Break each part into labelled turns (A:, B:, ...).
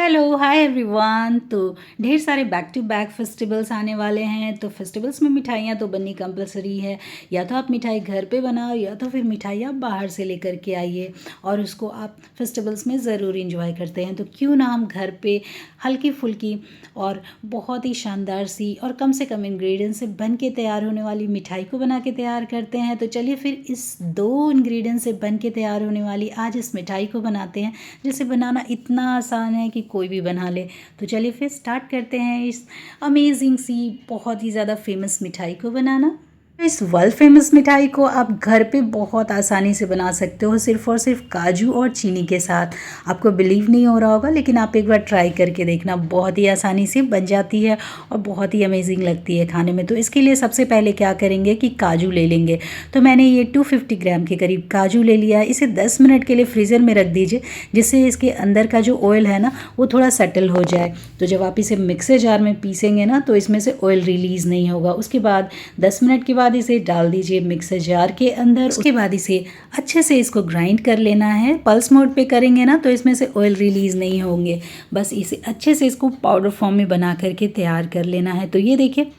A: Hello hi everyone. तो ढेर सारे बैक टू बैक फेस्टिवल्स आने वाले हैं, तो फेस्टिवल्स में मिठाइयाँ तो बननी कंपलसरी है। या तो आप मिठाई घर पे बनाओ या तो फिर मिठाई आप बाहर से लेकर के आइए और उसको आप फेस्टिवल्स में ज़रूर इंजॉय करते हैं। तो क्यों ना हम घर पे हल्की फुल्की और बहुत ही शानदार सी और कम से कम इंग्रेडिएंट से बन के तैयार होने वाली मिठाई को बना के तैयार करते हैं। तो चलिए फिर इस 2 इंग्रेडिएंट से बन के तैयार होने वाली आज इस मिठाई को बनाते हैं, जिसे बनाना इतना आसान है कि कोई भी बना ले। तो चलिए फिर स्टार्ट करते हैं इस अमेजिंग सी बहुत ही ज़्यादा फेमस मिठाई को बनाना। इस वर्ल्ड फेमस मिठाई को आप घर पे बहुत आसानी से बना सकते हो, सिर्फ और सिर्फ काजू और चीनी के साथ। आपको बिलीव नहीं हो रहा होगा, लेकिन आप एक बार ट्राई करके देखना, बहुत ही आसानी से बन जाती है और बहुत ही अमेजिंग लगती है खाने में। तो इसके लिए सबसे पहले क्या करेंगे कि काजू ले लेंगे। तो मैंने ये 250 ग्राम के करीब काजू ले लिया है। इसे 10 मिनट के लिए फ्रीज़र में रख दीजिए, जिससे इसके अंदर का जो ऑयल है ना वो थोड़ा सेटल हो जाए। तो जब आप इसे मिक्सर जार में पीसेंगे ना तो इसमें से ऑयल रिलीज़ नहीं होगा। उसके बाद 10 मिनट के बाद इसे डाल दीजिए मिक्सर जार के अंदर। उसके बाद इसे अच्छे से इसको ग्राइंड कर लेना है। पल्स मोड पे करेंगे ना तो इसमें से ऑयल रिलीज़ नहीं होंगे। बस इसे अच्छे से इसको पाउडर फॉर्म में बना करके तैयार कर लेना है। तो ये देखिए,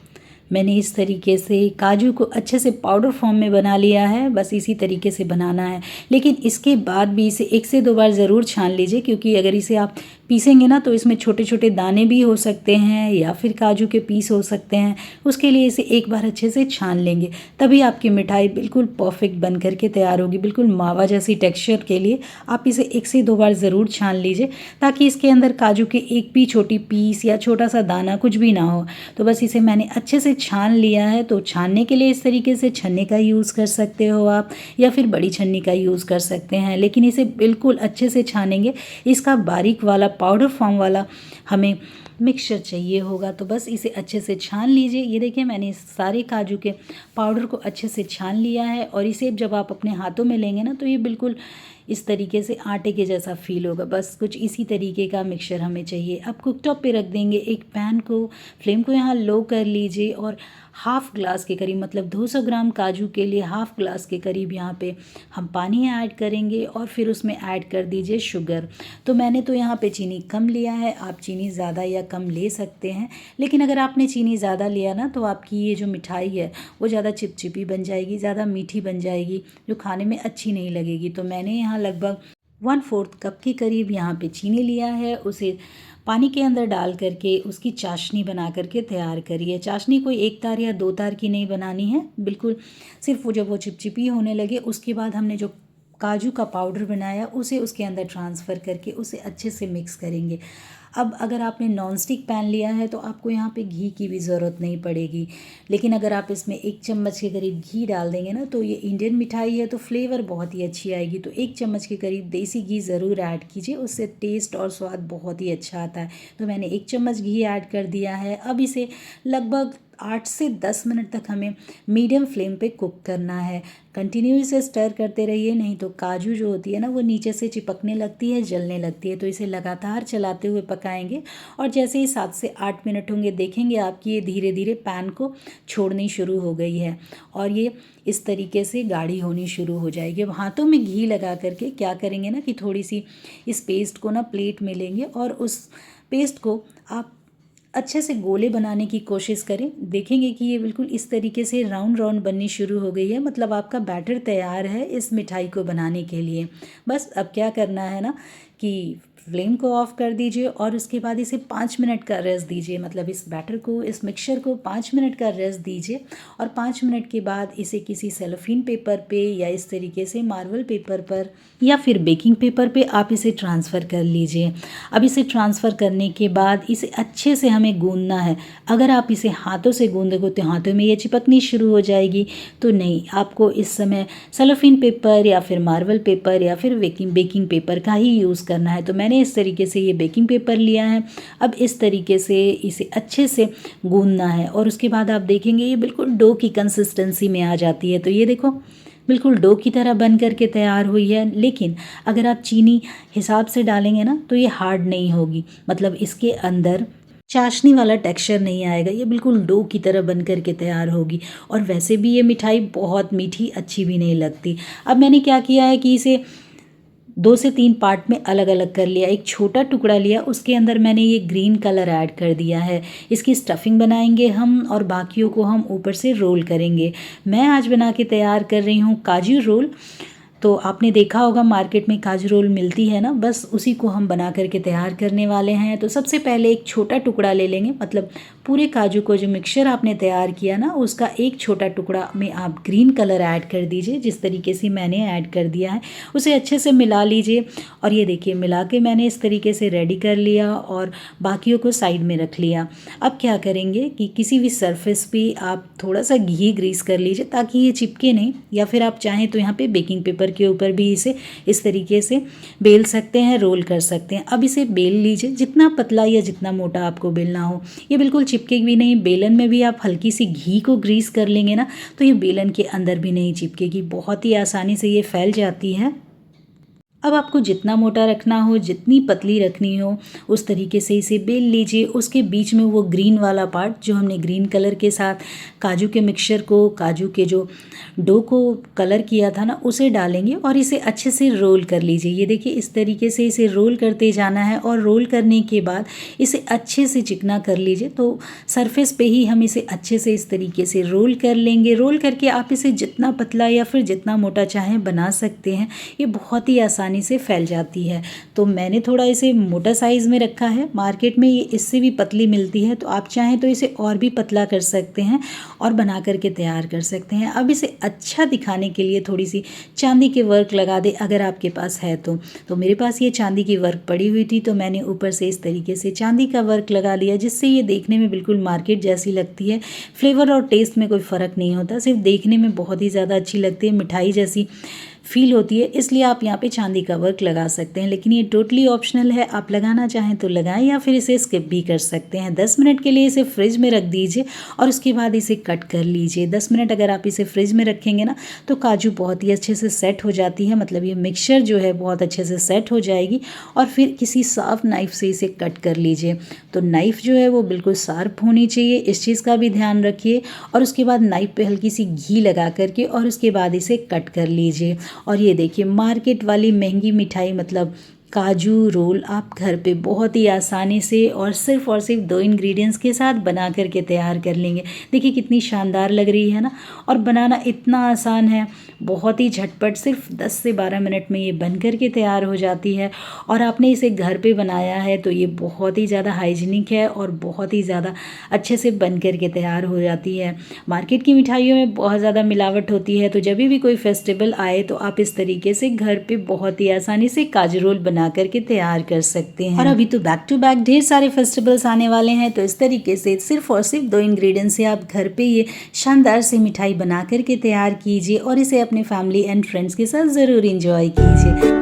A: मैंने इस तरीके से काजू को अच्छे से पाउडर फॉर्म में बना लिया है। बस इसी तरीके से बनाना है, लेकिन इसके बाद भी इसे 1 से 2 बार ज़रूर छान लीजिए, क्योंकि अगर इसे आप पीसेंगे ना तो इसमें छोटे छोटे दाने भी हो सकते हैं या फिर काजू के पीस हो सकते हैं। उसके लिए इसे एक बार अच्छे से छान लेंगे, तभी आपकी मिठाई बिल्कुल परफेक्ट बन करके तैयार होगी। बिल्कुल मावा जैसी टेक्सचर के लिए आप इसे 1 से 2 बार ज़रूर छान लीजिए, ताकि इसके अंदर काजू के एक भी छोटी पीस या छोटा सा दाना कुछ भी ना हो। तो बस इसे मैंने अच्छे से छान लिया है। तो छानने के लिए इस तरीके से छन्नी का यूज़ कर सकते हो आप, या फिर बड़ी छन्नी का यूज़ कर सकते हैं, लेकिन इसे बिल्कुल अच्छे से छानेंगे। इसका बारीक वाला पाउडर फॉर्म वाला हमें मिक्सचर चाहिए होगा। तो बस इसे अच्छे से छान लीजिए। ये देखिए, मैंने सारे काजू के पाउडर को अच्छे से छान लिया है और इसे जब आप अपने हाथों में लेंगे ना तो ये बिल्कुल इस तरीके से आटे के जैसा फील होगा। बस कुछ इसी तरीके का मिक्सचर हमें चाहिए। अब कुकटॉप पे रख देंगे एक पैन को, फ्लेम को यहाँ लो कर लीजिए और हाफ़ ग्लास के करीब, मतलब 200 ग्राम काजू के लिए हाफ़ ग्लास के करीब यहाँ पे हम पानी ऐड करेंगे और फिर उसमें ऐड कर दीजिए शुगर। तो मैंने तो यहाँ पे चीनी कम लिया है, आप चीनी ज़्यादा या कम ले सकते हैं। लेकिन अगर आपने चीनी ज़्यादा लिया ना तो आपकी ये जो मिठाई है वो ज़्यादा चिपचिपी बन जाएगी, ज़्यादा मीठी बन जाएगी, जो खाने में अच्छी नहीं लगेगी। तो मैंने यहाँ लगभग 1/4 कप के करीब यहाँ पे चीनी लिया है। उसे पानी के अंदर डाल करके उसकी चाशनी बना करके तैयार करिए। चाशनी कोई 1 तार या 2 तार की नहीं बनानी है, बिल्कुल सिर्फ वो जब वो चिपचिपी होने लगे उसके बाद हमने जो काजू का पाउडर बनाया उसे उसके अंदर ट्रांसफ़र करके उसे अच्छे से मिक्स करेंगे। अब अगर आपने नॉन स्टिक पैन लिया है तो आपको यहाँ पे घी की भी ज़रूरत नहीं पड़ेगी, लेकिन अगर आप इसमें 1 चम्मच के करीब घी डाल देंगे ना तो ये इंडियन मिठाई है तो फ्लेवर बहुत ही अच्छी आएगी। तो 1 चम्मच के करीब देसी घी ज़रूर ऐड कीजिए, उससे टेस्ट और स्वाद बहुत ही अच्छा आता है। तो मैंने 1 चम्मच घी ऐड कर दिया है। अब इसे लगभग 8 से 10 मिनट तक हमें मीडियम फ्लेम पे कुक करना है। कंटिन्यू इसे स्टर करते रहिए, नहीं तो काजू जो होती है ना वो नीचे से चिपकने लगती है, जलने लगती है। तो इसे लगातार चलाते हुए पकाएंगे और जैसे ही 7 से 8 मिनट होंगे देखेंगे आपकी ये धीरे धीरे पैन को छोड़नी शुरू हो गई है और ये इस तरीके से गाढ़ी होनी शुरू हो जाएगी। अब हाथों में घी लगा करके क्या करेंगे ना कि थोड़ी सी इस पेस्ट को ना प्लेट में लेंगे और उस पेस्ट को आप अच्छे से गोले बनाने की कोशिश करें। देखेंगे कि ये बिल्कुल इस तरीके से राउंड राउंड बननी शुरू हो गई है, मतलब आपका बैटर तैयार है इस मिठाई को बनाने के लिए। बस अब क्या करना है ना कि फ्लेम को ऑफ कर दीजिए और उसके बाद इसे 5 मिनट का रेस्ट दीजिए, मतलब इस बैटर को, इस मिक्सचर को 5 मिनट का रेस्ट दीजिए। और 5 मिनट के बाद इसे किसी सेलोफेन पेपर पे या इस तरीके से मार्बल पेपर पर या फिर बेकिंग पेपर पे आप इसे ट्रांसफ़र कर लीजिए। अब इसे ट्रांसफ़र करने के बाद इसे अच्छे से हमें गूंदना है। अगर आप इसे हाथों से गूंदोगे तो हाथों में ये चिपकनी शुरू हो जाएगी। तो नहीं, आपको इस समय सेलोफेन पेपर या फिर मार्बल पेपर या फिर बेकिंग पेपर का ही यूज़ करना है। तो मैंने इस तरीके से ये बेकिंग पेपर लिया है। अब इस तरीके से इसे अच्छे से गूंदना है और उसके बाद आप देखेंगे ये बिल्कुल डो की कंसिस्टेंसी में आ जाती है। तो ये देखो, बिल्कुल डो की तरह बन करके तैयार हुई है। लेकिन अगर आप चीनी हिसाब से डालेंगे ना तो ये हार्ड नहीं होगी, मतलब इसके अंदर चाशनी वाला टेक्सचर नहीं आएगा, ये बिल्कुल डो की तरह बन करके तैयार होगी। और वैसे भी ये मिठाई बहुत मीठी अच्छी भी नहीं लगती। अब मैंने क्या किया है कि इसे 2 से 3 पार्ट में अलग अलग कर लिया। एक छोटा टुकड़ा लिया, उसके अंदर मैंने ये ग्रीन कलर ऐड कर दिया है। इसकी स्टफिंग बनाएंगे हम और बाकियों को हम ऊपर से रोल करेंगे। मैं आज बना के तैयार कर रही हूँ काजू रोल। तो आपने देखा होगा मार्केट में काजू रोल मिलती है ना, बस उसी को हम बना करके तैयार करने वाले हैं। तो सबसे पहले एक छोटा टुकड़ा ले लेंगे, मतलब पूरे काजू को जो मिक्सचर आपने तैयार किया ना उसका एक छोटा टुकड़ा में आप ग्रीन कलर ऐड कर दीजिए, जिस तरीके से मैंने ऐड कर दिया है। उसे अच्छे से मिला लीजिए और ये देखिए मिला के मैंने इस तरीके से रेडी कर लिया और बाकियों को साइड में रख लिया। अब क्या करेंगे कि किसी भी सरफेस पे आप थोड़ा सा घी ग्रीस कर लीजिए ताकि ये चिपके नहीं, या फिर आप चाहें तो यहाँ पे बेकिंग पेपर के ऊपर भी इसे इस तरीके से बेल सकते हैं, रोल कर सकते हैं। अब इसे बेल लीजिए, जितना पतला या जितना मोटा आपको बेलना हो। ये बिल्कुल चिपके भी नहीं। बेलन में भी आप हल्की सी घी को ग्रीस कर लेंगे ना तो ये बेलन के अंदर भी नहीं चिपकेगी, बहुत ही आसानी से ये फैल जाती है। अब आपको जितना मोटा रखना हो, जितनी पतली रखनी हो, उस तरीके से इसे बेल लीजिए। उसके बीच में वो ग्रीन वाला पार्ट जो हमने ग्रीन कलर के साथ काजू के मिक्सचर को, काजू के जो डो को कलर किया था ना, उसे डालेंगे और इसे अच्छे से रोल कर लीजिए। ये देखिए इस तरीके से इसे रोल करते जाना है और रोल करने के बाद इसे अच्छे से चिकना कर लीजिए। तो सरफेस पे ही हम इसे अच्छे से इस तरीके से रोल कर लेंगे। रोल करके आप इसे जितना पतला या फिर जितना मोटा चाहें बना सकते हैं। ये बहुत ही आसानी से फैल जाती है। तो मैंने थोड़ा इसे मोटा साइज़ में रखा है। मार्केट में ये इससे भी पतली मिलती है, तो आप चाहें तो इसे और भी पतला कर सकते हैं और बना करके तैयार कर सकते हैं। अब इसे अच्छा दिखाने के लिए थोड़ी सी चांदी के वर्क लगा दे अगर आपके पास है तो मेरे पास ये चांदी की वर्क पड़ी हुई थी, तो मैंने ऊपर से इस तरीके से चांदी का वर्क लगा लिया, जिससे ये देखने में बिल्कुल मार्केट जैसी लगती है। फ्लेवर और टेस्ट में कोई फ़र्क नहीं होता, सिर्फ देखने में बहुत ही ज़्यादा अच्छी लगती है, मिठाई जैसी फील होती है। इसलिए आप यहाँ पे चांदी का वर्क लगा सकते हैं, लेकिन ये टोटली ऑप्शनल है। आप लगाना चाहें तो लगाएं या फिर इसे स्किप भी कर सकते हैं। 10 मिनट के लिए इसे फ्रिज में रख दीजिए और उसके बाद इसे कट कर लीजिए। 10 मिनट अगर आप इसे फ्रिज में रखेंगे ना तो काजू बहुत ही अच्छे से सेट हो जाती है, मतलब ये मिक्सचर जो है बहुत अच्छे से सेट हो जाएगी। और फिर किसी साफ नाइफ़ से इसे कट कर लीजिए। तो नाइफ़ जो है वो बिल्कुल शार्प होनी चाहिए, इस चीज़ का भी ध्यान रखिए। और उसके बाद नाइफ़ पे हल्की सी घी लगा करके और उसके बाद इसे कट कर लीजिए। और ये देखिए मार्केट वाली महंगी मिठाई मतलब काजू रोल आप घर पे बहुत ही आसानी से और सिर्फ 2 इंग्रेडिएंट्स के साथ बना करके तैयार कर लेंगे। देखिए कितनी शानदार लग रही है ना, और बनाना इतना आसान है, बहुत ही झटपट, सिर्फ 10 से 12 मिनट में ये बन करके तैयार हो जाती है। और आपने इसे घर पे बनाया है तो ये बहुत ही ज़्यादा हाइजीनिक है और बहुत ही ज़्यादा अच्छे से बन करके तैयार हो जाती है। मार्केट की मिठाइयों में बहुत ज़्यादा मिलावट होती है, तो जब भी कोई फेस्टिवल आए तो आप इस तरीके से घर पे बहुत ही आसानी से काजू रोल बना करके तैयार कर सकते हैं। और अभी तो बैक टू बैक ढेर सारे फेस्टिवल्स आने वाले हैं, तो इस तरीके से सिर्फ और सिर्फ 2 इंग्रेडिएंट्स से आप घर पे ये शानदार से मिठाई बना करके तैयार कीजिए और इसे अपने फैमिली एंड फ्रेंड्स के साथ ज़रूर इंजॉय कीजिए।